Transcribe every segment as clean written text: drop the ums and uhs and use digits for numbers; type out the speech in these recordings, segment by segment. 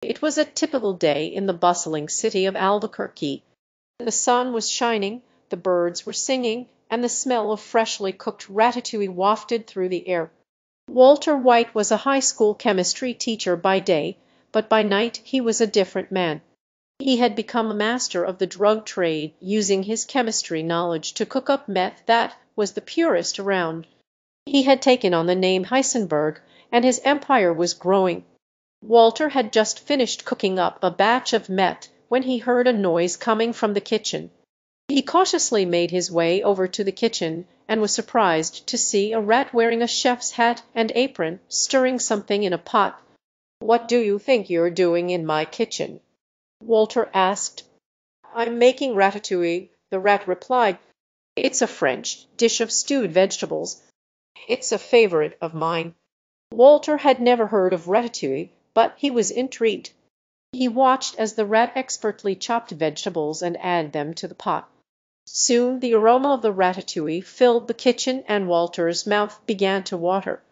It was a typical day in the bustling city of Albuquerque. The sun was shining, the birds were singing, and the smell of freshly cooked ratatouille wafted through the air. Walter White was a high school chemistry teacher by day, but by night he was a different man. He had become a master of the drug trade, using his chemistry knowledge to cook up meth that was the purest around. He had taken on the name Heisenberg, and his empire was growing. Walter had just finished cooking up a batch of meth when he heard a noise coming from the kitchen. He cautiously made his way over to the kitchen and was surprised to see a rat wearing a chef's hat and apron, stirring something in a pot. "What do you think you're doing in my kitchen?" Walter asked. "I'm making ratatouille," the rat replied. "It's a French dish of stewed vegetables. It's a favorite of mine." Walter had never heard of ratatouille, but he was intrigued. He watched as the rat expertly chopped vegetables and added them to the pot. Soon the aroma of the ratatouille filled the kitchen and Walter's mouth began to water.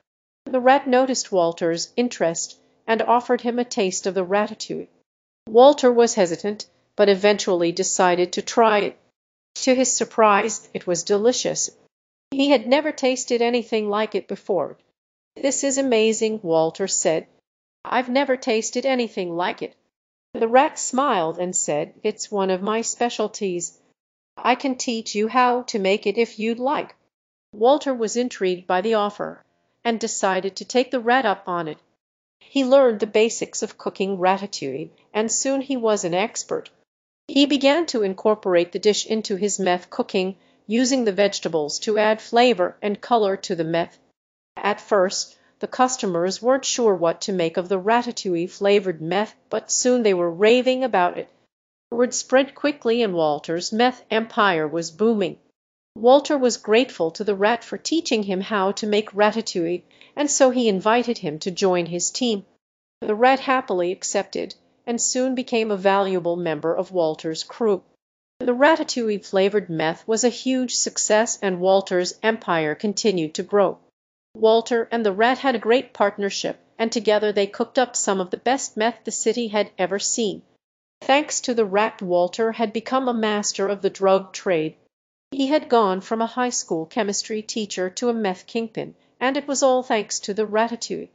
The rat noticed Walter's interest and offered him a taste of the ratatouille. Walter was hesitant, but eventually decided to try it. To his surprise, it was delicious. He had never tasted anything like it before. "This is amazing," Walter said. "I've never tasted anything like it." The rat smiled and said, "It's one of my specialties. I can teach you how to make it if you'd like." Walter was intrigued by the offer and decided to take the rat up on it. He learned the basics of cooking ratatouille, and soon he was an expert. He began to incorporate the dish into his meth cooking, using the vegetables to add flavor and color to the meth. At first, the customers weren't sure what to make of the ratatouille-flavored meth, but soon they were raving about it. Word spread quickly and Walter's meth empire was booming. Walter was grateful to the rat for teaching him how to make ratatouille, and so he invited him to join his team. The rat happily accepted, and soon became a valuable member of Walter's crew. The ratatouille-flavored meth was a huge success, and Walter's empire continued to grow. Walter and the rat had a great partnership, and together they cooked up some of the best meth the city had ever seen. Thanks to the rat, Walter had become a master of the drug trade. He had gone from a high school chemistry teacher to a meth kingpin, and it was all thanks to the ratatouille.